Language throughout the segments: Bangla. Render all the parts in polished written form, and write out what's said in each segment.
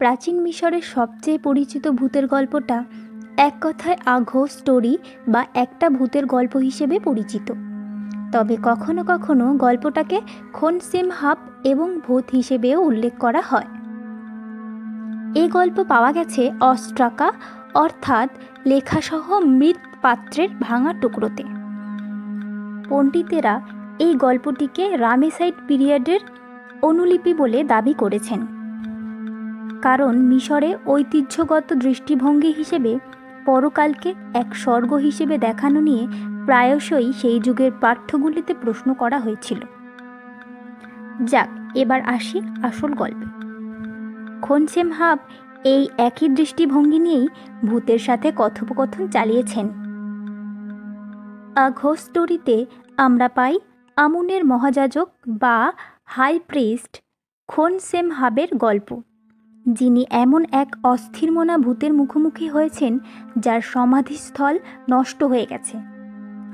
প্রাচীন মিশরের সবচেয়ে পরিচিত ভূতের গল্পটা এক কথায় আ ঘোস্ট স্টোরি বা একটা ভূতের গল্প হিসেবে পরিচিত। তবে কখনো কখনো গল্পটাকে খোনসেমহাব এবং ভূত হিসেবেও উল্লেখ করা হয়। এই গল্প পাওয়া গেছে অস্ট্রাকা অর্থাৎ লেখাসহ মৃৎ পাত্রের ভাঙা টুকরোতে। পণ্ডিতেরা এই গল্পটিকে রামেসাইড পিরিয়ডের অনুলিপি বলে দাবি করেছেন, কারণ মিশরে ঐতিহ্যগত দৃষ্টিভঙ্গি হিসেবে পরকালকে এক স্বর্গ হিসেবে দেখানো নিয়ে প্রায়শই সেই যুগের পাঠ্যগুলিতে প্রশ্ন করা হয়েছিল। যাক, এবার আসি আসল গল্পে। খোনসেমহাব এই একই দৃষ্টিভঙ্গি নিয়েই ভূতের সাথে কথোপকথন চালিয়েছেন। আ ঘোস্ট স্টোরিতে আমরা পাই আমুনের মহাযাজক বা হাই প্রিস্ট খোনসেমহাবের গল্প, যিনি এমন এক অস্থিরমনা ভূতের মুখোমুখি হয়েছেন যার সমাধিস্থল নষ্ট হয়ে গেছে।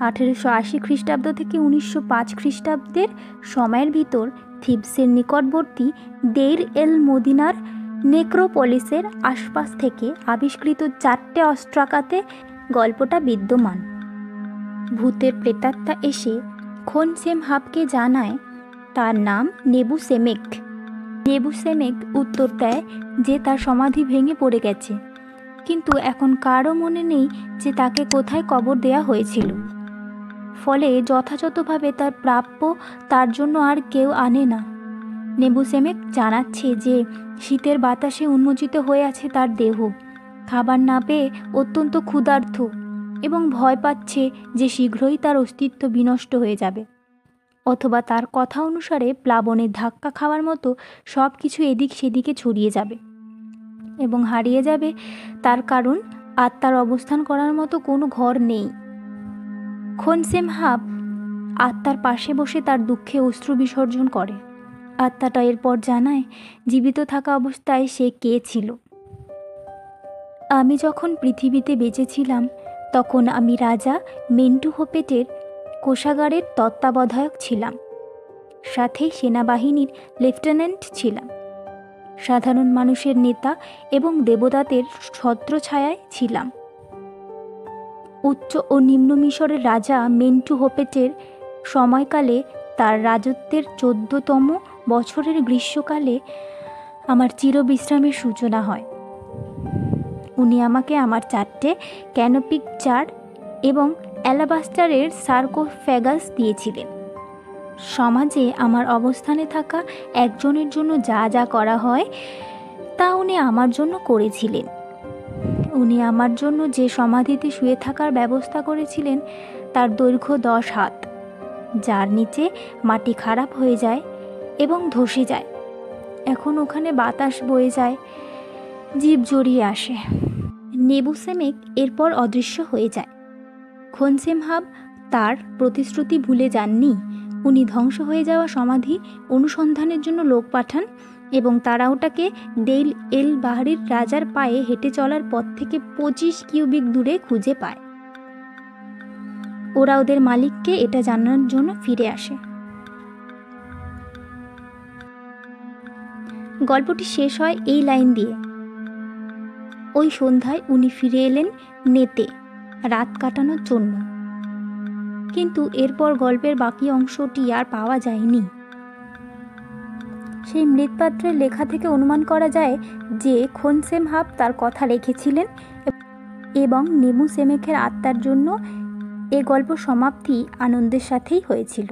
1880 খ্রিস্টাব্দ থেকে 1905 খ্রিস্টাব্দের সময়ের ভিতর থিবসের নিকটবর্তী দেইর এল মদিনার নেক্রোপলিসের আশপাশ থেকে আবিষ্কৃত 4টে অস্ট্রাকাতে গল্পটা বিদ্যমান। ভূতের প্রেতাত্মা এসে খোনসেমহাবকে জানায় তার নাম নেবুসেমেক। নেবুসেমেক উত্তর দেয় যে তার সমাধি ভেঙে পড়ে গেছে, কিন্তু এখন কারও মনে নেই যে তাকে কোথায় কবর দেয়া হয়েছিল। ফলে যথাযথভাবে তার প্রাপ্য তার জন্য আর কেউ আনে না। নেবুসেমেক জানাচ্ছে যে শীতের বাতাসে উন্মোচিত হয়ে আছে তার দেহ, খাবার না পেয়ে অত্যন্ত ক্ষুধার্ত এবং ভয় পাচ্ছে যে শীঘ্রই তার অস্তিত্ব বিনষ্ট হয়ে যাবে, অথবা তার কথা অনুসারে প্লাবনের ধাক্কা খাওয়ার মতো সব কিছু এদিক সেদিকে ছড়িয়ে যাবে এবং হারিয়ে যাবে, তার কারণ আত্মার অবস্থান করার মতো কোনো ঘর নেই। খোনসেমহাব আত্মার পাশে বসে তার দুঃখে অশ্রু বিসর্জন করে। আত্মাটা এরপর জানায় জীবিত থাকা অবস্থায় সে কে ছিল। আমি যখন পৃথিবীতে বেঁচে ছিলাম তখন আমি রাজা মেন্টুহোপেটের কোষাগারের তত্ত্বাবধায়ক ছিলাম, সাথে সেনাবাহিনীর লেফটেন্যান্ট ছিলাম, সাধারণ মানুষের নেতা এবং দেবতাদের ছত্রছায়ায় ছিলাম। উচ্চ ও নিম্ন মিশরের রাজা মেন্টুহোপেটের সময়কালে তার রাজত্বের 14তম বছরের গ্রীষ্মকালে আমার চিরবিশ্রামের সূচনা হয়। উনি আমাকে আমার 4টে ক্যানোপিক জার এবং অ্যালাবাস্টারের সার্কোফ্যাগাস দিয়েছিলেন। সমাজে আমার অবস্থানে থাকা একজনের জন্য যা যা করা হয় তা উনি আমার জন্য করেছিলেন। উনি আমার জন্য যে সমাধিতে শুয়ে থাকার ব্যবস্থা করেছিলেন তার দৈর্ঘ্য 10 হাত, যার নিচে মাটি খারাপ হয়ে যায় এবং ধসে যায়। এখন ওখানে বাতাস বয়ে যায়, জীব জড়িয়ে আসে। নেবুসেমেক এরপর অদৃশ্য হয়ে যায়। খোনসেমহাব তার প্রতিশ্রুতি ভুলে যাননি। উনি ধ্বংস হয়ে যাওয়া সমাধি অনুসন্ধানের জন্য লোক পাঠান এবং তারা ওটাকে দেইল এল বাহরির রাজার পায়ে হেঁটে চলার পথ থেকে 25 কিউবিক দূরে খুঁজে পায়। ওরা ওদের মালিককে এটা জানানোর জন্য ফিরে আসে। গল্পটি শেষ হয় এই লাইন দিয়ে, ওই সন্ধ্যায় উনি ফিরে এলেন নেতে রাত কাটানোর জন্য। কিন্তু এরপর গল্পের বাকি অংশটি আর পাওয়া যায়নি। সেই মৃৎপাত্রের লেখা থেকে অনুমান করা যায় যে খোনসেমহাব তার কথা রেখেছিলেন এবং নেবুসেমেকের আত্মার জন্য এ গল্প সমাপ্তি আনন্দের সাথেই হয়েছিল।